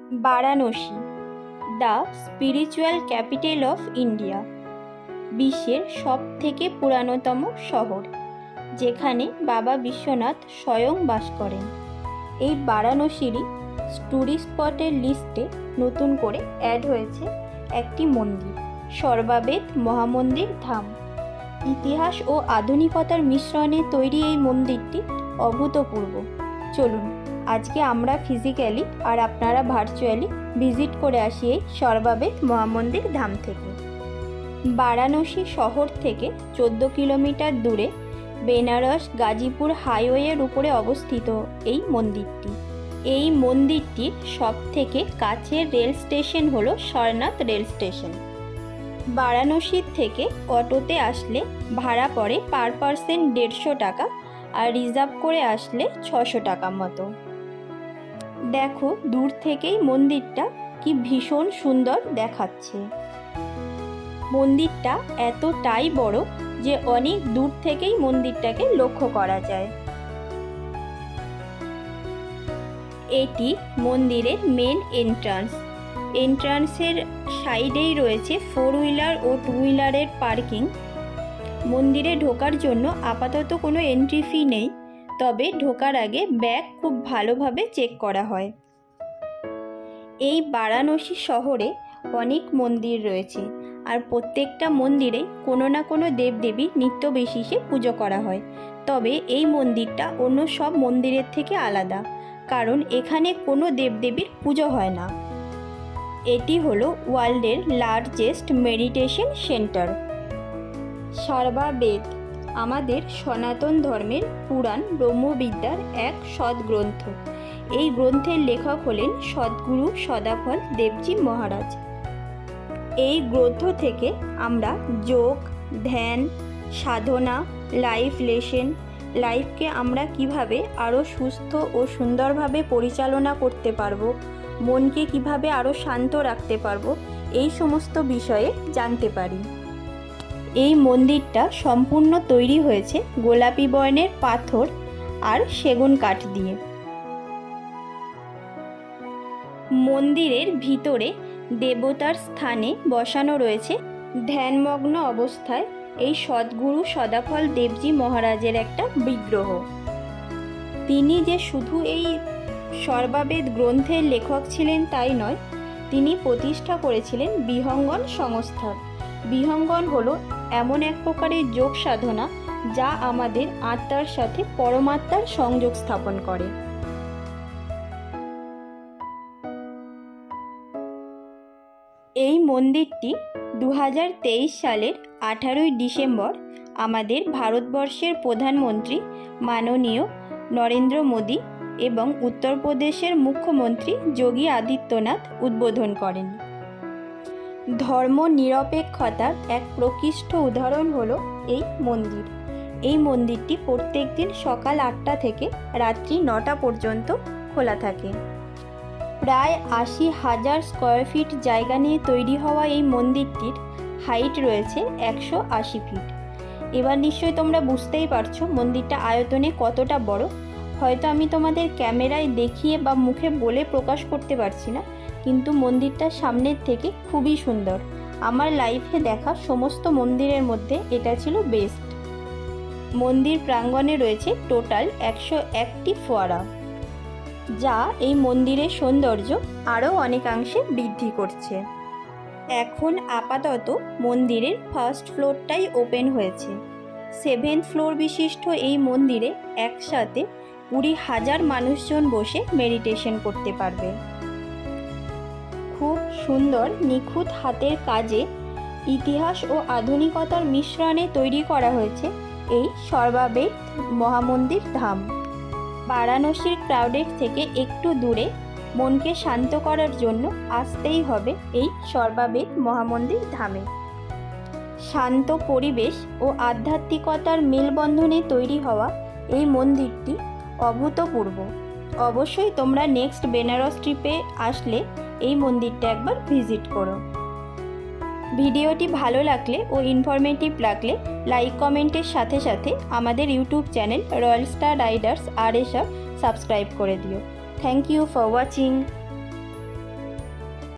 Varanasi, the spiritual capital of India, বিশ্বের সবথেকে পুরাতনতম শহর, যেখানে বাবা বিশ্বনাথ স্বয়ং বাস করেন। এই বারাণসীরই ট্যুরিস্ট স্পটের লিস্টে নতুন করে অ্যাড হয়েছে একটি মন্দির, সর্বাবেদ মহামন্দির ধাম। ইতিহাস ও আধুনিকতার মিশ্রণে তৈরি এই মন্দিরটি অভূতপূর্ব। চলুন আজকে আমরা ফিজিক্যালি আর আপনারা ভার্চুয়ালি ভিজিট করে আসি এই সর্বাবেদ মহামন্দির ধাম থেকে। বারাণসী শহর থেকে 14 কিলোমিটার দূরে বেনারস গাজীপুর হাইওয়ের উপরে অবস্থিত এই মন্দিরটি। এই মন্দিরটির সবথেকে কাছের রেল স্টেশন হলো সরনাথ রেল স্টেশন। বারাণসীর থেকে অটোতে আসলে ভাড়া পড়ে পার পারসন 150 টাকা, আর রিজার্ভ করে আসলে 600 টাকা মতো। দেখো দূর থেকেই মন্দিরটা কি ভীষণ সুন্দর দেখাচ্ছে। মন্দিরটা এতটাই বড় যে অনেক দূর থেকেই মন্দিরটাকে লক্ষ্য করা যায়। এটি মন্দিরের মেন এন্ট্রান্সের সাইডেই রয়েছে 4 হুইলার ও 2 হুইলারের পার্কিং। মন্দিরে ঢোকার জন্য আপাতত কোনো এন্ট্রি ফি নেই, তবে ঢোকার আগে ব্যাগ খুব ভালোভাবে চেক করা হয়। এই বারাণসী শহরে অনেক মন্দির রয়েছে, আর প্রত্যেকটা মন্দিরে কোনো না কোনো দেবদেবীর নিত্য বিশেষে পুজো করা হয়। তবে এই মন্দিরটা অন্য সব মন্দিরের থেকে আলাদা, কারণ এখানে কোনো দেবদেবীর পুজো হয় না। এটি হলো ওয়ার্ল্ডের লার্জেস্ট মেডিটেশন সেন্টার। সর্বাবেদ আমাদের সনাতন ধর্মের পুরাণ ব্রহ্মবিদ্যার এক সদ্গ্রন্থ। এই গ্রন্থের লেখক হলেন সদ্গুরু সদাফল দেবজি মহারাজ। এই গ্রন্থ থেকে আমরা যোগ, ধ্যান, সাধনা, লাইফ লেসন, লাইফকে আমরা কিভাবে আরও সুস্থ ও সুন্দরভাবে পরিচালনা করতে পারবো, মনকে কিভাবে আরও শান্ত রাখতে পারবো, এই সমস্ত বিষয়ে জানতে পারি। এই মন্দিরটা সম্পূর্ণ তৈরি হয়েছে গোলাপি বর্ণের পাথর আর সেগুন কাঠ দিয়ে। মন্দিরের ভিতরে দেবতার স্থানে বসানো রয়েছে ধ্যানমগ্ন অবস্থায় এই সদ্গুরু সদাফল দেবজি মহারাজের একটা বিগ্রহ। তিনি যে শুধু এই সর্বাবেদ গ্রন্থের লেখক ছিলেন তাই নয়, তিনি প্রতিষ্ঠা করেছিলেন বিহঙ্গন সংস্থা। বিহঙ্গন হলো এমন এক প্রকারের যোগ সাধনা যা আমাদের আত্মার সাথে পরমাত্মার সংযোগ স্থাপন করে। এই মন্দিরটি 2023 সালের 18ই ডিসেম্বর আমাদের ভারতবর্ষের প্রধানমন্ত্রী মাননীয় নরেন্দ্র মোদী এবং উত্তরপ্রদেশের মুখ্যমন্ত্রী যোগী আদিত্যনাথ উদ্বোধন করেন। ধর্ম নিরপেক্ষতার এক প্রকৃষ্ট উদাহরণ হলো এই মন্দির। এই মন্দিরটি প্রত্যেক দিন সকাল 8টা থেকে রাত্রি 9টা পর্যন্ত খোলা থাকে। প্রায় 80,000 স্কোয়ার ফিট জায়গা নিয়ে তৈরি হওয়া এই মন্দিরটির হাইট রয়েছে 180 ফিট। এবার নিশ্চয়ই তোমরা বুঝতেই পারছো মন্দিরটা আয়তনে কতটা বড়। হয়তো আমি তোমাদের ক্যামেরায় দেখিয়ে বা মুখে বলে প্রকাশ করতে পারছি না, কিন্তু মন্দিরটা সামনের থেকে খুবই সুন্দর। আমার লাইফে দেখা সমস্ত মন্দিরের মধ্যে এটা ছিল বেস্ট। মন্দির প্রাঙ্গণে রয়েছে টোটাল 101টি ফোয়ারা, যা এই মন্দিরের সৌন্দর্য আরও অনেকাংশে বৃদ্ধি করছে। এখন আপাতত মন্দিরের ফার্স্ট ফ্লোরটাই ওপেন হয়েছে। 7th ফ্লোর বিশিষ্ট এই মন্দিরে একসাথে 20,000 মানুষজন বসে মেডিটেশন করতে পারবে। খুব সুন্দর নিখুঁত হাতের কাজে ইতিহাস ও আধুনিকতার মিশ্রণে তৈরি করা হয়েছে এই সর্বাবেদ মহামন্দির ধাম। বারাণসীর ক্রাউডের থেকে একটু দূরে মনকে শান্ত করার জন্য আসতেই হবে এই সর্বাবেদ মহামন্দির ধামে। শান্ত পরিবেশ ও আধ্যাত্মিকতার মেলবন্ধনে তৈরি হওয়া এই মন্দিরটি অভূতপূর্ব। অবশ্যই তোমরা নেক্সট বেনারস ট্রিপে আসলে এই মন্দিরটা একবার ভিজিট করো। ভিডিওটি ভালো লাগলে ও ইনফরমেটিভ লাগলে লাইক কমেন্টের সাথে সাথে আমাদের YouTube channel Royal Star Riders RSR subscribe করে দিও। Thank you for watching.